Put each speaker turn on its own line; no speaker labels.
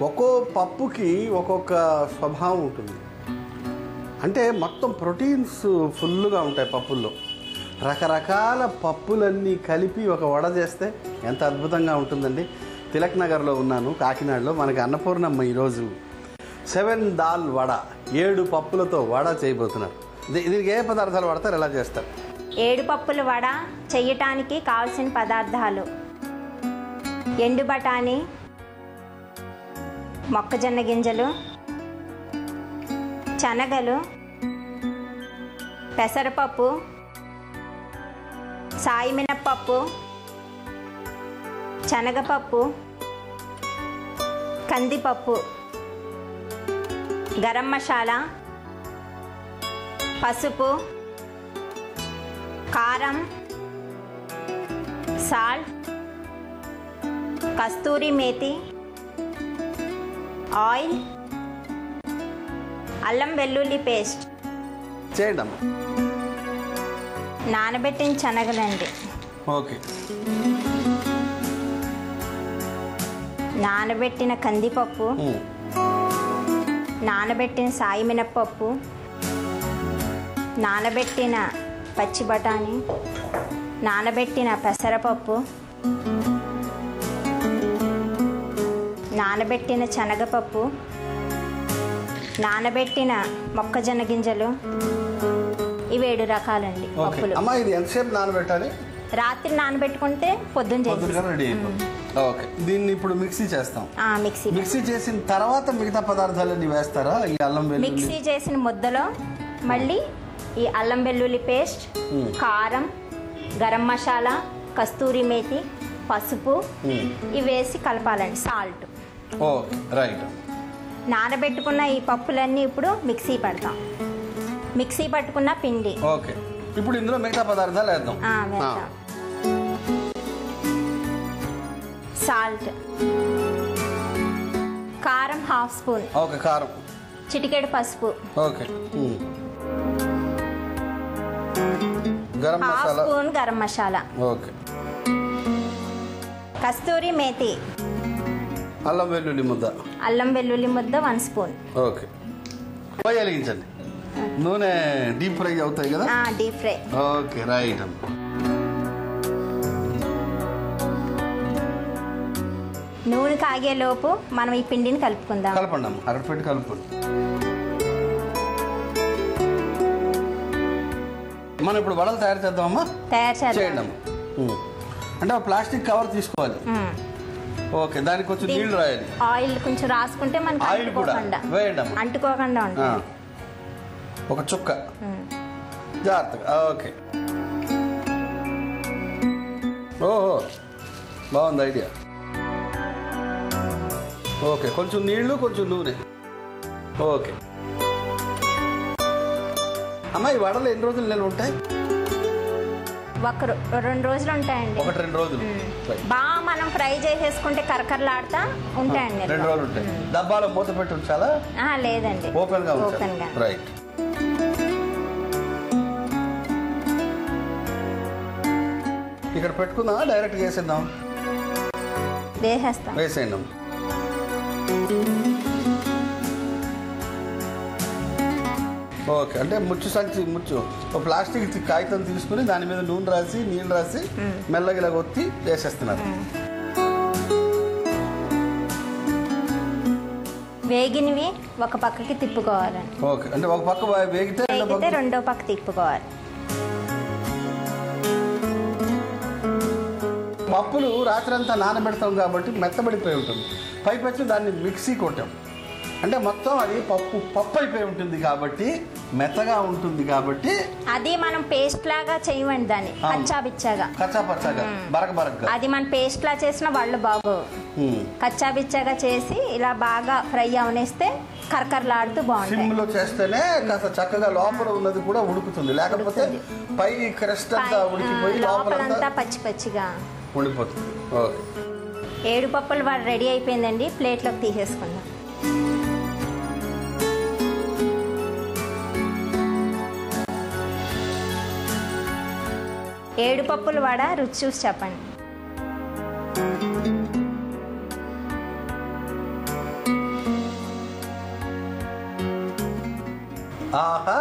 ఒక్కో పప్పుకి ఒక్కొక్క స్వభావం ఉంటుంది. అంటే మొత్తం ప్రోటీన్స్ ఫుల్గా ఉంటాయి పప్పుల్లో. రకరకాల పప్పులన్నీ కలిపి ఒక వడ చేస్తే ఎంత అద్భుతంగా ఉంటుందండి. తిలక్ నగర్లో ఉన్నాను, కాకినాడలో. మనకి అన్నపూర్ణమ్మ ఈరోజు 7 దాల్ వడ, 7 పప్పులతో వడ చేయబోతున్నారు. దీనికి ఏ పదార్థాలు వాడతారు, ఎలా చేస్తారు?
7 పప్పుల వడ చేయటానికి కావాల్సిన పదార్థాలు: ఎండు బఠానీ, మొక్కజొన్న గింజలు, శనగలు, పెసరపప్పు, సాయి మినప్పప్పు, శనగపప్పు, కందిపప్పు, గరం మసాలా, పసుపు, కారం, సాల్ట్, కస్తూరి మేతి, ఆయిల్, అల్లం వెల్లుల్లి పేస్ట్.
చేయండి అమ్మ.
నానబెట్టిన శనగలండి.
ఓకే.
నానబెట్టిన కందిపప్పు, నానబెట్టిన సాయి మినప్పప్పు, నానబెట్టిన పచ్చి బఠానీ, నానబెట్టిన పెసరపప్పు, నానబెట్టిన శనగపప్పు, నానబెట్టిన మొక్కజొన్న గింజలు. ఇవి 7 రకాలండి పప్పులు.
అమ్మా, ఇది ఎంతసేపు నానబెట్టాలి?
రాత్రి నానబెట్టుకుంటే పొద్దున్న
రెడీ అయిపోతుంది. ఓకే. దీన్ని ఇప్పుడు మిక్సీ చేస్తాం. మిక్సీ చేసిన తర్వాత మిగతా పదార్థాలన్నీ వేస్తారా? ఈ అల్లం వెల్లుల్లి
మిక్సీ చేసిన ముద్దలో మళ్ళీ ఈ అల్లం వెల్లుల్లి పేస్ట్, కారం, గరం మసాలా, కస్తూరి మేతి, పసుపు ఇవి వేసి కలపాలండి. సాల్ట్.
Okay, right.
నానబెట్టుకున్న ఈ పప్పులన్నీ ఇప్పుడు మిక్సీ పడతాం. మిక్సీ పట్టుకున్న పిండి.
ఓకే. ఇప్పుడు ఇందులో మిగతా పదార్థాలు వేద్దాం.
వేద్దాం. సాల్ట్, కారం 1/2 స్పూన్.
ఓకే, కారం.
చిటికెడు పసుపు.
Okay. Garam masala
1/2 spoon garam masala.
Okay.
Kasuri methi.
అల్లం వెల్లుల్లి ముద్ద.
అల్లం వెల్లుల్లి ముద్ద 1 స్పూన్.
ఓకే. పొయ్యి వెలిగించండి. నూనె డీప్ ఫ్రై అవుతాయి కదా?
Deep fry.
ఓకే, రైట్ అమ్మ.
నూనె కాగేలోపు మనం ఈ పిండిని కలుపుకుందాం.
కలపండి అమ్మ, అక్కడ పెట్టి కలుపుకోండి. మనం ఇప్పుడు వడలు తయారు చేద్దామమ్మా. చేయండి అమ్మ. అంటే ప్లాస్టిక్ కవర్ తీసుకోవాలి. ఓకే. దానికి కొంచెం నీళ్లు రాయాలి.
ఆయిల్ కొంచెం రాసుకుంటే మనకి
ఆయిల్ కూడా వేయండి అమ్మ.
అంటుకోకుండా ఉంటుంది.
ఒక చుక్క జాగ్రత్తగా. ఓకే. ఓహో, బాగుంది ఐడియా. ఓకే. కొంచెం నీళ్లు, కొంచెం నూనె. ఓకే అమ్మా, ఈ వడలు ఎన్ని రోజులు నిల్వ ఉంటాయి?
2 రోజులు ఉంటాయండి.
1-2 రోజులు
బాగా మనం ఫ్రై చేసేసుకుంటే కరకరలాడుతా ఉంటాయండి.
2 రోజులు ఉంటాయి. డబ్బాలో మూత పెట్టి ఉంచాలా?
లేదండి,
ఓపెన్ గా. రైట్. ఇక్కడ పెట్టుకుందామా, డైరెక్ట్ వేసేద్దాం? వేసేయండి. ఓకే. అంటే ముచ్చు ప్లాస్టిక్ కాగితం తీసుకుని దాని మీద నూనె రాసి నీళ్ళు రాసి మెల్లగా ఇలా ఒత్తి వేసేస్తున్నారు.
వేగినవి ఒక పక్కకి తిప్పుకోవాలండి.
ఓకే. అంటే ఒక పక్క వేగితే
రెండో పక్క తిప్పుకోవాలి.
పప్పులు రాత్రంతా నానబెడతాం కాబట్టి మెత్తబడిపోయి ఉంటుంది. పైపచ్చి దాన్ని మిక్సీ కొట్టాం అంటే మొత్తం అది పప్పు అయిపోయి ఉంటుంది కాబట్టి మెత్తగా ఉంటుంది కాబట్టి
అది మనం పేస్ట్ లాగా చేయమండి. దాన్ని
కచ్చాపచ్చాగా బరకబరకగా
అది మనం పేస్ట్ లా చేసిన వాళ్ళు బాగోవు. కచ్చాబిచ్చాగా చేసి ఇలా బాగా ఫ్రై అవనేస్తే కరకరలాడుతూ బాగుంటుంది.
సిమ్ లో చేస్తేనే కాస్త చక్కగా లోపల ఉన్నది కూడా ఉడుకుతుంది. లేకపోతే పై క్రస్ట్ అంతా ఉడికిపోయి లోపలంతా
పచ్చి పచ్చిగా
ఉండిపోతుంది.
7 పప్పులు రెడీ అయిపోయిందండి. ప్లేట్లోకి తీసేసుకుందాం. ఏడు పప్పుల వడ రుచి చూసి చెప్పండి.
ఆహా